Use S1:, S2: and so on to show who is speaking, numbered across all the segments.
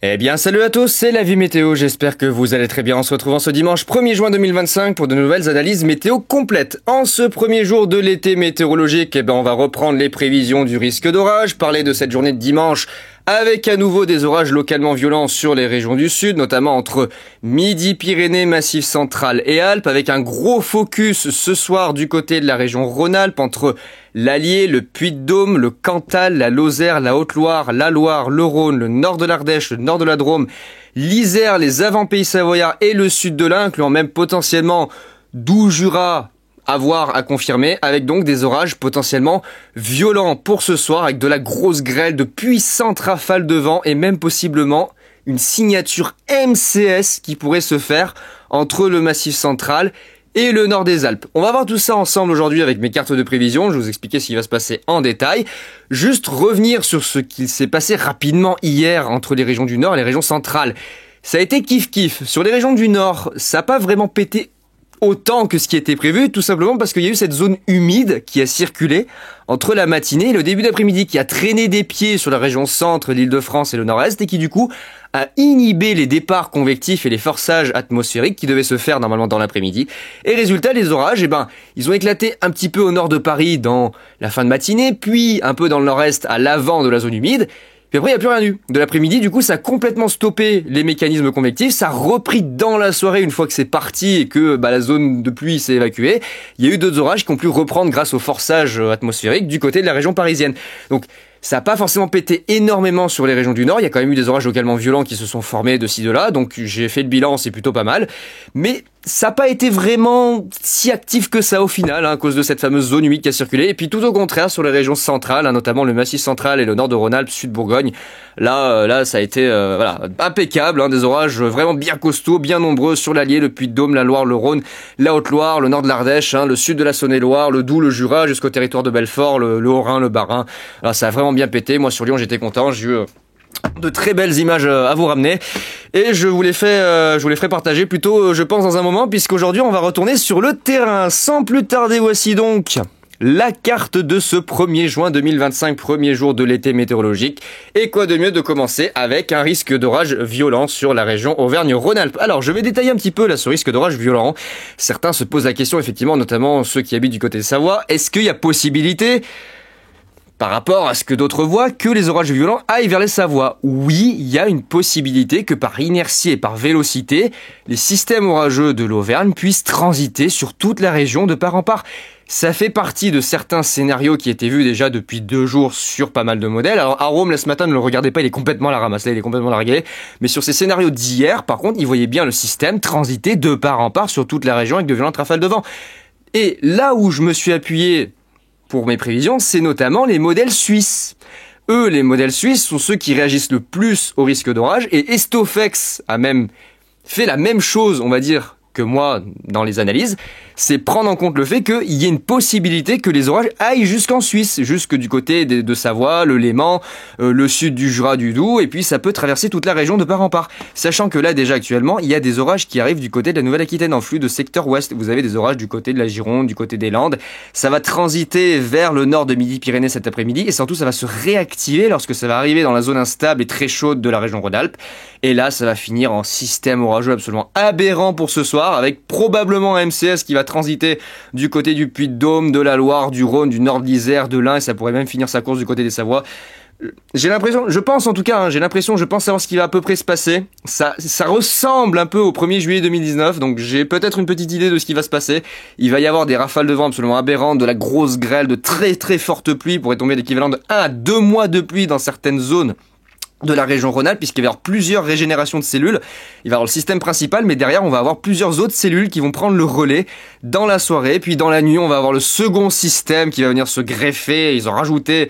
S1: Eh bien, salut à tous, c'est la vie météo, j'espère que vous allez très bien. On se retrouve en ce dimanche 1er juin 2025 pour de nouvelles analyses météo complètes. En ce premier jour de l'été météorologique, on va reprendre les prévisions du risque d'orage, parler de cette journée de dimanche avec à nouveau des orages localement violents sur les régions du sud, notamment entre Midi-Pyrénées, Massif central et Alpes, avec un gros focus ce soir du côté de la région Rhône-Alpes, entre l'Allier, le Puy-de-Dôme, le Cantal, la Lozère, la Haute-Loire, la Loire, le Rhône, le nord de l'Ardèche, le nord de la Drôme, l'Isère, les avant-pays savoyards et le sud de l'Ain, incluant même potentiellement Doubs-Jura, à voir, à confirmer, avec donc des orages potentiellement violents pour ce soir, avec de la grosse grêle, de puissantes rafales de vent et même possiblement une signature MCS qui pourrait se faire entre le Massif central et le nord des Alpes. On va voir tout ça ensemble aujourd'hui avec mes cartes de prévision. Je vais vous expliquer ce qui va se passer en détail. Juste revenir sur ce qui s'est passé rapidement hier entre les régions du nord et les régions centrales. Ça a été kiff-kiff. Sur les régions du nord, ça n'a pas vraiment pété autant que ce qui était prévu, tout simplement parce qu'il y a eu cette zone humide qui a circulé entre la matinée et le début d'après-midi, qui a traîné des pieds sur la région centre, l'Île-de-France et le nord-est, et qui du coup a inhibé les départs convectifs et les forçages atmosphériques qui devaient se faire normalement dans l'après-midi. Et résultat, les orages, ils ont éclaté un petit peu au nord de Paris dans la fin de matinée, puis un peu dans le nord-est à l'avant de la zone humide. Puis après, il n'y a plus rien eu. De l'après-midi, du coup, ça a complètement stoppé les mécanismes convectifs. Ça a repris dans la soirée une fois que c'est parti et que la zone de pluie s'est évacuée. Il y a eu d'autres orages qui ont pu reprendre grâce au forçage atmosphérique du côté de la région parisienne. Donc, ça n'a pas forcément pété énormément sur les régions du nord. Il y a quand même eu des orages localement violents qui se sont formés de ci, de là. Donc, j'ai fait le bilan, c'est plutôt pas mal. Mais ça n'a pas été vraiment si actif que ça au final, à cause de cette fameuse zone humide qui a circulé. Et puis tout au contraire, sur les régions centrales, notamment le Massif central et le nord de Rhône-Alpes, sud Bourgogne. Là, ça a été impeccable. Des orages vraiment bien costauds, bien nombreux sur l'Allier, le Puy-de-Dôme, la Loire, le Rhône, la Haute-Loire, le nord de l'Ardèche, le sud de la Saône-et-Loire, le Doubs, le Jura, jusqu'au territoire de Belfort, le Haut-Rhin, le Bas-Rhin. Alors ça a vraiment bien pété. Moi, sur Lyon, j'étais content. J'ai eu de très belles images à vous ramener et je vous les ferai partager plutôt, je pense, dans un moment, puisqu'aujourd'hui on va retourner sur le terrain. Sans plus tarder, voici donc la carte de ce 1er juin 2025, premier jour de l'été météorologique. Et quoi de mieux de commencer avec un risque d'orage violent sur la région Auvergne-Rhône-Alpes. Alors, je vais détailler un petit peu là ce risque d'orage violent. Certains se posent la question, effectivement, notamment ceux qui habitent du côté de Savoie, est-ce qu'il y a possibilité, par rapport à ce que d'autres voient, que les orages violents aillent vers les Savoies? Oui, il y a une possibilité que par inertie et par vélocité, les systèmes orageux de l'Auvergne puissent transiter sur toute la région de part en part. Ça fait partie de certains scénarios qui étaient vus déjà depuis 2 jours sur pas mal de modèles. Alors à Rome, là, ce matin, ne le regardez pas, il est complètement à la ramasse, là, il est complètement largué. Mais sur ces scénarios d'hier, par contre, ils voyaient bien le système transiter de part en part sur toute la région avec de violentes rafales de vent. Et là où je me suis appuyé pour mes prévisions, c'est notamment les modèles suisses. Eux, les modèles suisses sont ceux qui réagissent le plus au risque d'orage, et Estofex a même fait la même chose, on va dire, que moi dans les analyses. C'est prendre en compte le fait qu'il y ait une possibilité que les orages aillent jusqu'en Suisse, jusque du côté de Savoie, le Léman, le sud du Jura, du Doubs, et puis ça peut traverser toute la région de part en part. Sachant que là, déjà actuellement, il y a des orages qui arrivent du côté de la Nouvelle-Aquitaine, en flux de secteur ouest. Vous avez des orages du côté de la Gironde, du côté des Landes. Ça va transiter vers le nord de Midi-Pyrénées cet après-midi, et surtout ça va se réactiver lorsque ça va arriver dans la zone instable et très chaude de la région Rhône-Alpes. Et là, ça va finir en système orageux absolument aberrant pour ce soir, avec probablement un MCS qui va transiter du côté du Puy-de-Dôme, de la Loire, du Rhône, du nord de l'Isère, de l'Ain, et ça pourrait même finir sa course du côté des Savoies. J'ai l'impression, je pense savoir ce qui va à peu près se passer. Ça ressemble un peu au 1er juillet 2019, donc j'ai peut-être une petite idée de ce qui va se passer. Il va y avoir des rafales de vent absolument aberrantes, de la grosse grêle, de très très fortes pluies, pourrait tomber l'équivalent de 1 à 2 mois de pluie dans certaines zones de la région Rhône-Alpes, puisqu'il va y avoir plusieurs régénérations de cellules. Il va y avoir le système principal, mais derrière on va avoir plusieurs autres cellules qui vont prendre le relais dans la soirée. Puis dans la nuit, on va avoir le second système qui va venir se greffer. Ils ont rajouté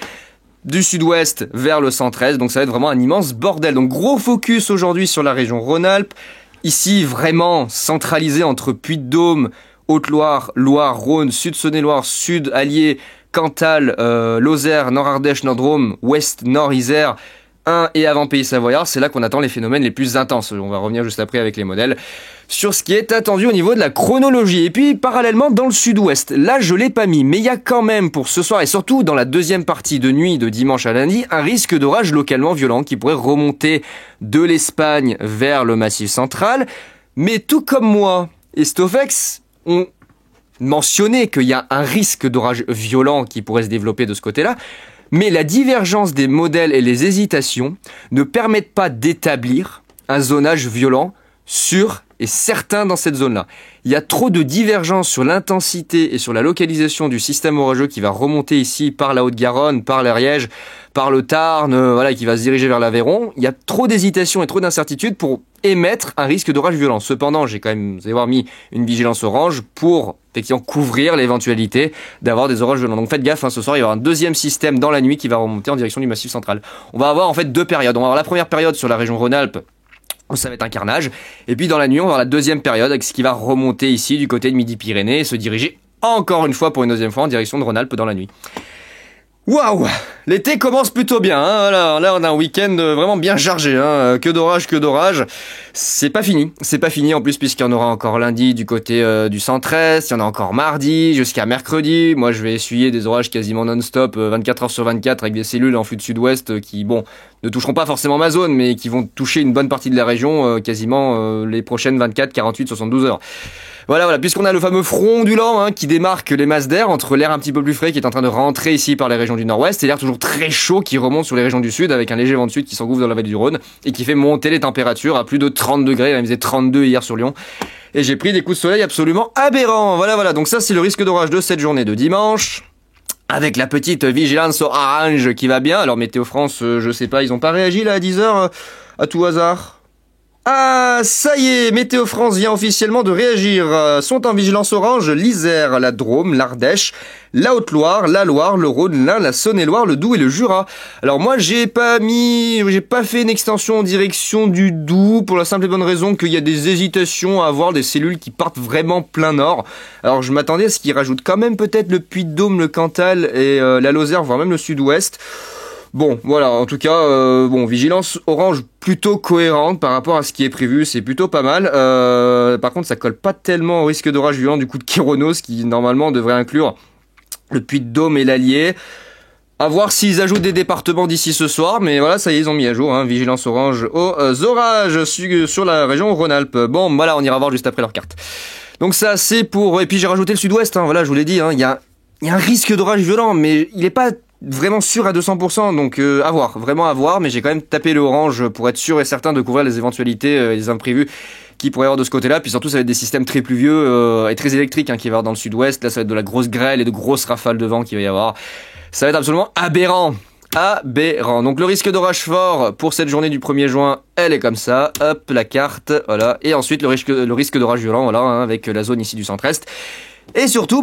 S1: du sud-ouest vers le centre-est, donc ça va être vraiment un immense bordel. Donc gros focus aujourd'hui sur la région Rhône-Alpes. Ici, vraiment centralisé entre Puy-de-Dôme, Haute-Loire, Loire, Rhône, Sud-Saône-et-Loire, Sud-Allier, Cantal, Lozère, Nord-Ardèche, Nord-Drôme, Ouest, Nord-Isère, 1 et avant Pays Savoyard, c'est là qu'on attend les phénomènes les plus intenses. On va revenir juste après avec les modèles sur ce qui est attendu au niveau de la chronologie. Et puis, parallèlement, dans le sud-ouest, là, je l'ai pas mis, mais il y a quand même pour ce soir, et surtout dans la deuxième partie de nuit de dimanche à lundi, un risque d'orage localement violent qui pourrait remonter de l'Espagne vers le Massif central. Mais tout comme moi et Stofex ont mentionné qu'il y a un risque d'orage violent qui pourrait se développer de ce côté-là, mais la divergence des modèles et les hésitations ne permettent pas d'établir un zonage violent sûr et certain dans cette zone-là. Il y a trop de divergences sur l'intensité et sur la localisation du système orageux qui va remonter ici par la Haute-Garonne, par l'Ariège, par le Tarn, voilà, qui va se diriger vers l'Aveyron. Il y a trop d'hésitations et trop d'incertitudes pour émettre un risque d'orage violent. Cependant, j'ai quand même, vous allez voir, mis une vigilance orange pour effectivement couvrir l'éventualité d'avoir des orages violents. Donc faites gaffe, ce soir il y aura un deuxième système dans la nuit qui va remonter en direction du Massif central. On va avoir en fait deux périodes. On va avoir la première période sur la région Rhône-Alpes, où ça va être un carnage. Et puis dans la nuit, on va avoir la deuxième période avec ce qui va remonter ici du côté de Midi-Pyrénées et se diriger encore une fois pour une deuxième fois en direction de Rhône-Alpes dans la nuit. Waouh! L'été commence plutôt bien, hein. Là on a un week-end vraiment bien chargé, hein. Que d'orage. C'est pas fini en plus puisqu'il y en aura encore lundi du côté du centre-est, il y en a encore mardi jusqu'à mercredi. Moi je vais essuyer des orages quasiment non-stop, 24 heures sur 24 avec des cellules en flux de sud-ouest qui, bon, ne toucheront pas forcément ma zone mais qui vont toucher une bonne partie de la région quasiment les prochaines 24, 48, 72 heures. Voilà, puisqu'on a le fameux front ondulant qui démarque les masses d'air entre l'air un petit peu plus frais qui est en train de rentrer ici par les régions du nord-ouest et l'air toujours très chaud qui remonte sur les régions du sud avec un léger vent de sud qui s'engouffre dans la vallée du Rhône et qui fait monter les températures à plus de 30 degrés, il faisait 32 hier sur Lyon. Et j'ai pris des coups de soleil absolument aberrants. Voilà, donc ça c'est le risque d'orage de cette journée de dimanche. Avec la petite vigilance orange qui va bien. Alors Météo France, je sais pas, ils ont pas réagi là à 10h à tout hasard. Ah, ça y est, Météo France vient officiellement de réagir. Sont en vigilance orange l'Isère, la Drôme, l'Ardèche, la Haute-Loire, la Loire, le Rhône, l'Ain, la Saône-et-Loire, le Doubs et le Jura. Alors moi, j'ai pas fait une extension en direction du Doubs pour la simple et bonne raison qu'il y a des hésitations à avoir des cellules qui partent vraiment plein nord. Alors je m'attendais à ce qu'ils rajoutent quand même peut-être le Puy-de-Dôme, le Cantal et la Lozère, voire même le Sud-Ouest. Bon, voilà, en tout cas, vigilance orange plutôt cohérente par rapport à ce qui est prévu, c'est plutôt pas mal. Par contre, ça colle pas tellement au risque d'orage violent du coup de Kéronos, qui normalement devrait inclure le Puy-de-Dôme et l'Allier. À voir s'ils ajoutent des départements d'ici ce soir, mais voilà, ça y est, ils ont mis à jour, vigilance orange aux orages sur la région Rhône-Alpes. Bon, voilà, on ira voir juste après leur carte. Donc ça, c'est pour... Et puis j'ai rajouté le sud-ouest, voilà, je vous l'ai dit, il y a un risque d'orage violent, mais il est pas vraiment sûr à 200%, donc vraiment à voir, mais j'ai quand même tapé le orange pour être sûr et certain de couvrir les éventualités et les imprévus qui pourraient y avoir de ce côté-là. Puis surtout, ça va être des systèmes très pluvieux et très électriques qui va y avoir dans le sud-ouest. Là, ça va être de la grosse grêle et de grosses rafales de vent qu'il va y avoir. Ça va être absolument aberrant. Donc le risque d'orage fort pour cette journée du 1er juin, elle est comme ça. Hop, la carte, voilà. Et ensuite, le risque d'orage violent, voilà, avec la zone ici du centre-est. Et surtout,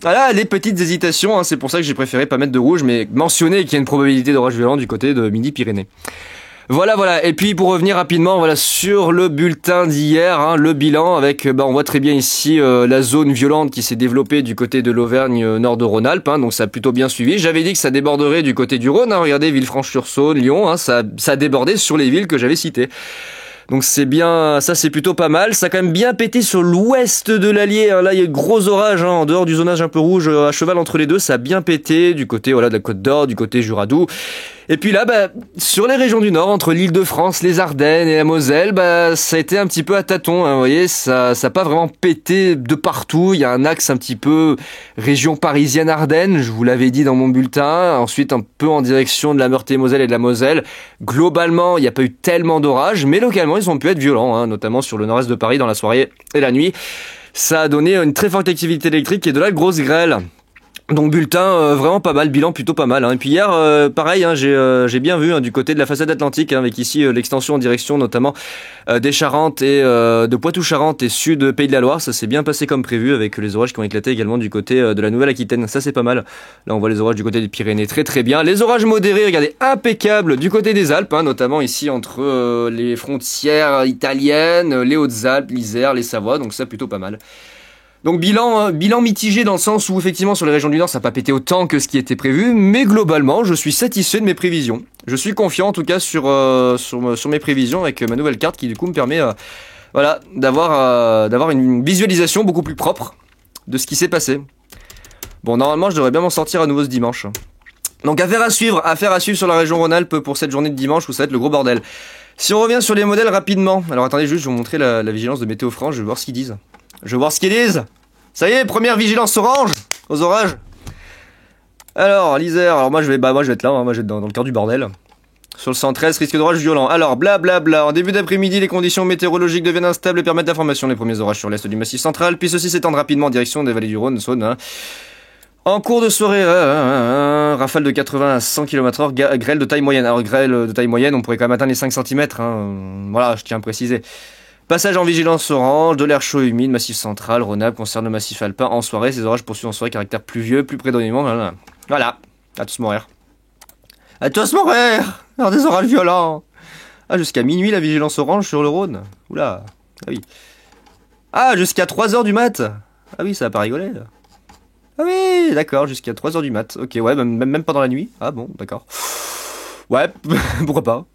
S1: voilà, les petites hésitations, c'est pour ça que j'ai préféré pas mettre de rouge, mais mentionner qu'il y a une probabilité d'orage violent du côté de Midi-Pyrénées. Voilà. Et puis pour revenir rapidement, sur le bulletin d'hier, le bilan avec, on voit très bien ici la zone violente qui s'est développée du côté de l'Auvergne nord de Rhône-Alpes, donc ça a plutôt bien suivi. J'avais dit que ça déborderait du côté du Rhône, regardez Villefranche-sur-Saône, Lyon, ça a débordé sur les villes que j'avais citées. Donc c'est bien, ça c'est plutôt pas mal. Ça a quand même bien pété sur l'ouest de l'Allier. Là il y a de gros orages en dehors du zonage un peu rouge, à cheval entre les deux. Ça a bien pété du côté de la Côte d'Or, du côté Jura-Doubs. Et puis là, sur les régions du Nord, entre l'Île-de-France, les Ardennes et la Moselle, ça a été un petit peu à tâtons. Vous voyez, ça a pas vraiment pété de partout. Il y a un axe un petit peu région parisienne Ardennes, je vous l'avais dit dans mon bulletin. Ensuite, un peu en direction de la Meurthe-et-Moselle et de la Moselle. Globalement, il n'y a pas eu tellement d'orages, mais localement, ils ont pu être violents, notamment sur le nord-est de Paris dans la soirée et la nuit. Ça a donné une très forte activité électrique et de la grosse grêle. Donc bulletin vraiment pas mal, bilan plutôt pas mal. Et puis hier, pareil, j'ai bien vu du côté de la façade atlantique, avec ici l'extension en direction notamment des Charentes et de Poitou-Charentes et sud Pays de la Loire. Ça s'est bien passé comme prévu avec les orages qui ont éclaté également du côté de la Nouvelle-Aquitaine. Ça c'est pas mal. Là on voit les orages du côté des Pyrénées très très bien. Les orages modérés, regardez, impeccables du côté des Alpes, notamment ici entre les frontières italiennes, les Hautes-Alpes, l'Isère, les Savoies. Donc ça plutôt pas mal. Donc bilan mitigé dans le sens où effectivement sur les régions du Nord ça n'a pas pété autant que ce qui était prévu, mais globalement je suis satisfait de mes prévisions. Je suis confiant en tout cas sur mes prévisions avec ma nouvelle carte qui du coup me permet voilà, d'avoir une visualisation beaucoup plus propre de ce qui s'est passé. Bon, normalement je devrais bien m'en sortir à nouveau ce dimanche. Donc affaire à suivre sur la région Rhône-Alpes pour cette journée de dimanche où ça va être le gros bordel. Si on revient sur les modèles rapidement, alors attendez juste, je vais vous montrer la vigilance de Météo France, je vais voir ce qu'ils disent. Ça y est, première vigilance orange aux orages. Alors, l'Isère, alors moi je vais être là, moi je vais être dans le cœur du bordel. Sur le 113, risque d'orage violent. Alors, blablabla, en début d'après-midi, les conditions météorologiques deviennent instables et permettent d'information. Les premiers orages sur l'est du Massif central, puis ceux-ci s'étendent rapidement en direction des vallées du Rhône, Saône. Hein. En cours de soirée, rafale de 80 à 100 km/h, grêle de taille moyenne. Alors, grêle de taille moyenne, on pourrait quand même atteindre les 5 cm. Hein. Voilà, je tiens à préciser. Passage en vigilance orange, de l'air chaud et humide, Massif central, Rhône-Alpes, concerne le Massif alpin en soirée. Ces orages poursuivent en soirée, caractère pluvieux, plus prédominant. Voilà, à tous mourir. À tous mourir. Alors des orages violents. Ah, jusqu'à minuit la vigilance orange sur le Rhône. Oula, ah oui. Ah, jusqu'à 3h du mat. Ah oui, ça va pas rigoler. Ah oui, d'accord, jusqu'à 3h du mat. Ok, ouais, même pendant la nuit. Ah bon, d'accord. Ouais, pourquoi pas.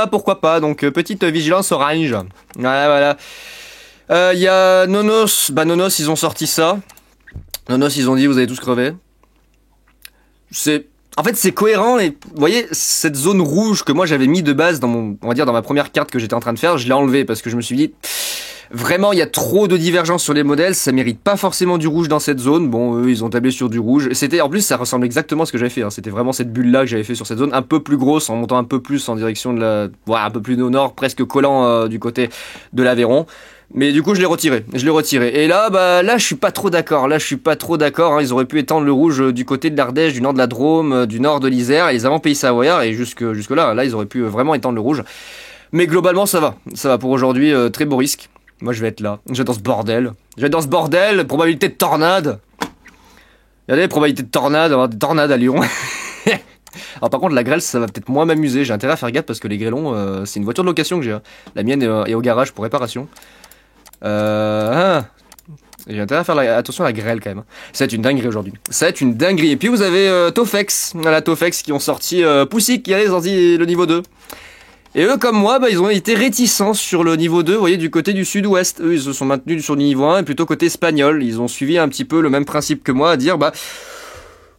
S1: Pourquoi pas. Donc, petite vigilance orange. Voilà. Il y a Nonos. Bah, Nonos, ils ont sorti ça. Nonos, ils ont dit, vous allez tous crever. En fait, c'est cohérent et vous voyez, cette zone rouge que moi j'avais mis de base on va dire dans ma première carte que j'étais en train de faire, je l'ai enlevée parce que je me suis dit, vraiment, il y a trop de divergences sur les modèles, ça mérite pas forcément du rouge dans cette zone. Bon, eux, ils ont tablé sur du rouge. En plus, ça ressemble exactement à ce que j'avais fait. Hein. C'était vraiment cette bulle-là que j'avais fait sur cette zone, un peu plus grosse, en montant un peu plus en direction un peu plus au nord, presque collant du côté de l'Aveyron. Mais du coup, je l'ai retiré. Et là, je suis pas trop d'accord. Hein. Ils auraient pu étendre le rouge du côté de l'Ardèche, du nord de la Drôme, du nord de l'Isère, et les avant-pays savoyards, et jusque là. Là, ils auraient pu vraiment étendre le rouge. Mais globalement, ça va pour aujourd'hui. Très beau risque. Moi, je vais être là. Je vais être dans ce bordel. Probabilité de tornade. Regardez, probabilité de tornade. Avoir des tornades à Lyon. Alors par contre, la grêle, ça va peut-être moins m'amuser. J'ai intérêt à faire gaffe parce que les grêlons, c'est une voiture de location que j'ai. Hein. La mienne est au garage pour réparation. J'ai intérêt à faire attention à la grêle quand même. Ça va être une dinguerie aujourd'hui. Et puis vous avez Tofex. Voilà, Tofex qui ont sorti Poussy qui a sorti le niveau 2. Et eux, comme moi, ils ont été réticents sur le niveau 2, vous voyez, du côté du sud-ouest. Eux, ils se sont maintenus sur le niveau 1 et plutôt côté espagnol. Ils ont suivi un petit peu le même principe que moi, à dire,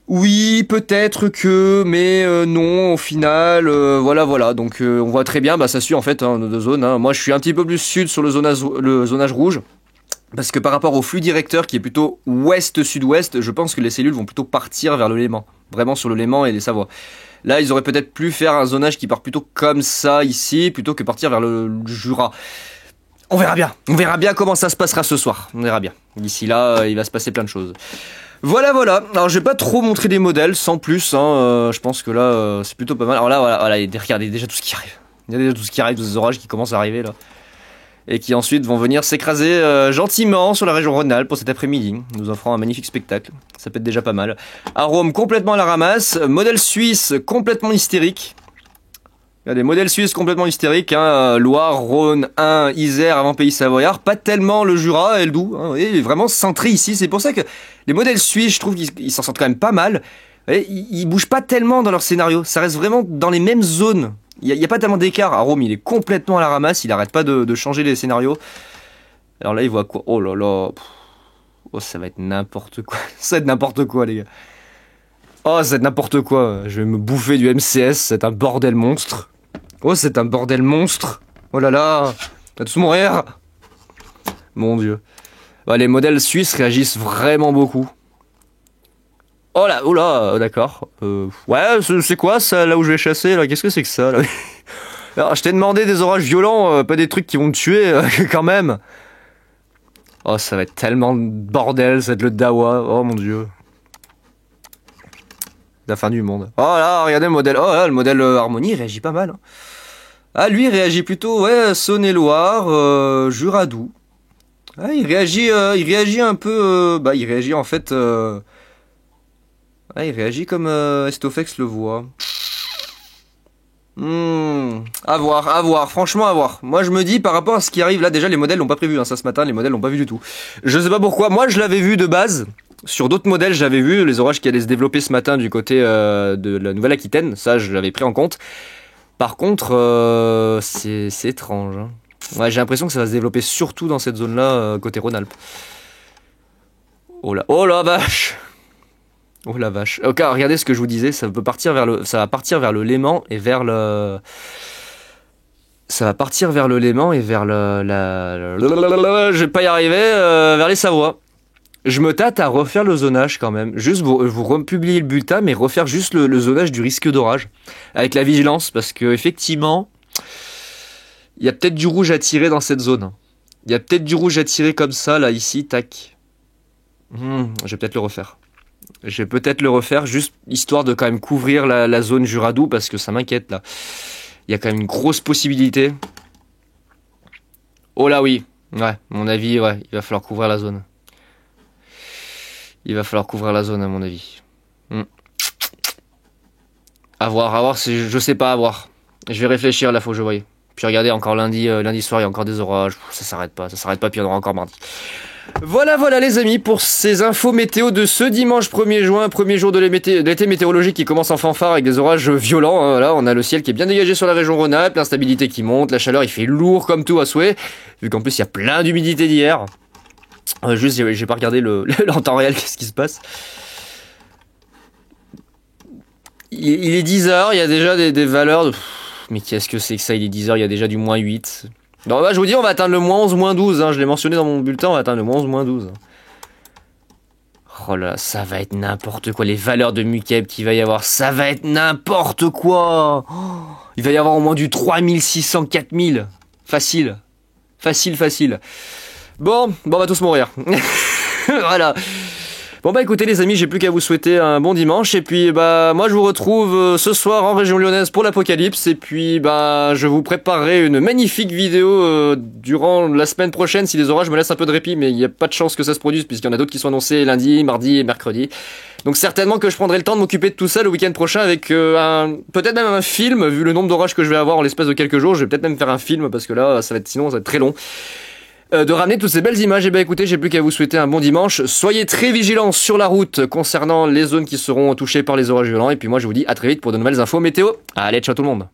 S1: oui, peut-être que, mais non, au final, voilà. Donc, on voit très bien, ça suit en fait nos deux zones. Hein. Moi, je suis un petit peu plus sud sur le zonage rouge. Parce que par rapport au flux directeur qui est plutôt ouest-sud-ouest, je pense que les cellules vont plutôt partir vers le Léman. Vraiment sur le Léman et les Savoies. Là, ils auraient peut-être pu faire un zonage qui part plutôt comme ça ici, plutôt que partir vers le Jura. On verra bien comment ça se passera ce soir. On verra bien. D'ici là, il va se passer plein de choses. Voilà. Alors, je vais pas trop montrer des modèles, sans plus. Hein. Je pense que là, c'est plutôt pas mal. Alors là, voilà, regardez déjà tout ce qui arrive. Il y a déjà tout ce qui arrive, tous ces orages qui commencent à arriver là. Et qui ensuite vont venir s'écraser gentiment sur la région Rhône-Alpes pour cet après-midi, nous offrant un magnifique spectacle. Ça peut être déjà pas mal. Arôme complètement à la ramasse, modèle suisse complètement hystérique. Il y a des modèles suisses complètement hystériques, hein, Loire, Rhône, Ain, Isère, avant pays savoyard, pas tellement le Jura et le Doubs, hein, et vraiment centré ici. C'est pour ça que les modèles suisses, je trouve qu'ils s'en sortent quand même pas mal. Ils bougent pas tellement dans leur scénario, ça reste vraiment dans les mêmes zones. Il y a pas tellement d'écart. À Rome, il est complètement à la ramasse. Il arrête pas de changer les scénarios. Alors là, il voit quoi? Oh là là. Oh, ça va être n'importe quoi. Ça va être n'importe quoi, les gars. Oh, ça va être n'importe quoi. Je vais me bouffer du MCS. C'est un bordel monstre. Oh, c'est un bordel monstre. Oh là là. T'as tous mourir. Mon Dieu. Les modèles suisses réagissent vraiment beaucoup. Oh là, d'accord. Ouais, c'est quoi ça, là où je vais chasser, là? Qu'est-ce que c'est que ça, là? Alors, je t'ai demandé des orages violents, pas des trucs qui vont te tuer, quand même. Oh, ça va être tellement de bordel, ça va être le dawa. Oh, mon Dieu. La fin du monde. Oh là, regardez le modèle. Oh là, le modèle Harmonie, il réagit pas mal. Hein. Ah, lui, il réagit plutôt, ouais, Saône-et-Loire, Jura-Doubs. Ah, il réagit un peu... il réagit en fait... il réagit comme Estofex le voit. À voir, franchement à voir. Moi je me dis par rapport à ce qui arrive là, déjà les modèles l'ont pas prévu, hein, ça ce matin, les modèles l'ont pas vu du tout. Je sais pas pourquoi, moi je l'avais vu de base, sur d'autres modèles j'avais vu les orages qui allaient se développer ce matin du côté de la Nouvelle-Aquitaine, ça je l'avais pris en compte. Par contre, c'est étrange. Hein. Ouais, j'ai l'impression que ça va se développer surtout dans cette zone-là, côté Rhône-Alpes. Oh la vache! Oh la vache. Ok, regardez ce que je vous disais, ça va partir vers le Léman et vers le... Ça va partir vers le Léman et vers je vais pas y arriver, vers les Savoies. Je me tâte à refaire le zonage quand même. Juste vous republier le bulletin, mais refaire juste le zonage du risque d'orage. Avec la vigilance, parce que effectivement, il y a peut-être du rouge à tirer dans cette zone. Il y a peut-être du rouge à tirer comme ça, là, ici, tac. Je vais peut-être le refaire. Je vais peut-être le refaire, juste histoire de quand même couvrir la zone Juradou, parce que ça m'inquiète, là. Il y a quand même une grosse possibilité. Oh là oui. Ouais, à mon avis, ouais, il va falloir couvrir la zone. Il va falloir couvrir la zone, à mon avis. À voir, je sais pas, à voir. Je vais réfléchir, là, faut que je voie. Puis regardez, encore lundi soir, il y a encore des orages. Ça s'arrête pas, puis il y en aura encore mardi. Voilà les amis, pour ces infos météo de ce dimanche 1er juin, premier jour de l'été météorologique qui commence en fanfare avec des orages violents. Hein, là, on a le ciel qui est bien dégagé sur la région Rhône-Alpes, l'instabilité qui monte, la chaleur, il fait lourd comme tout à souhait, vu qu'en plus il y a plein d'humidité d'hier. Juste, j'ai pas regardé en temps réel, qu'est-ce qui se passe. Il est 10h, il y a déjà des valeurs de... Mais qu'est-ce que c'est que ça, il est 10h, il y a déjà du moins 8. Non, bah, je vous dis, on va atteindre le moins 11, moins 12. Hein. Je l'ai mentionné dans mon bulletin, on va atteindre le moins 11, moins 12. Oh là, ça va être n'importe quoi. Les valeurs de Mukeb qu'il va y avoir, ça va être n'importe quoi. Oh, il va y avoir au moins du 3600, 4000. Facile. Bon, on va tous mourir. Voilà. Bon bah écoutez les amis, j'ai plus qu'à vous souhaiter un bon dimanche et puis bah moi je vous retrouve ce soir en région lyonnaise pour l'Apocalypse et puis bah je vous préparerai une magnifique vidéo durant la semaine prochaine si les orages me laissent un peu de répit, mais il n'y a pas de chance que ça se produise puisqu'il y en a d'autres qui sont annoncés lundi, mardi et mercredi. Donc certainement que je prendrai le temps de m'occuper de tout ça le week-end prochain avec peut-être même un film, vu le nombre d'orages que je vais avoir en l'espace de quelques jours, je vais peut-être même faire un film parce que là sinon ça va être très long. De ramener toutes ces belles images. Et ben écoutez, j'ai plus qu'à vous souhaiter un bon dimanche. Soyez très vigilants sur la route concernant les zones qui seront touchées par les orages violents. Et puis moi je vous dis à très vite pour de nouvelles infos météo. Allez, ciao tout le monde.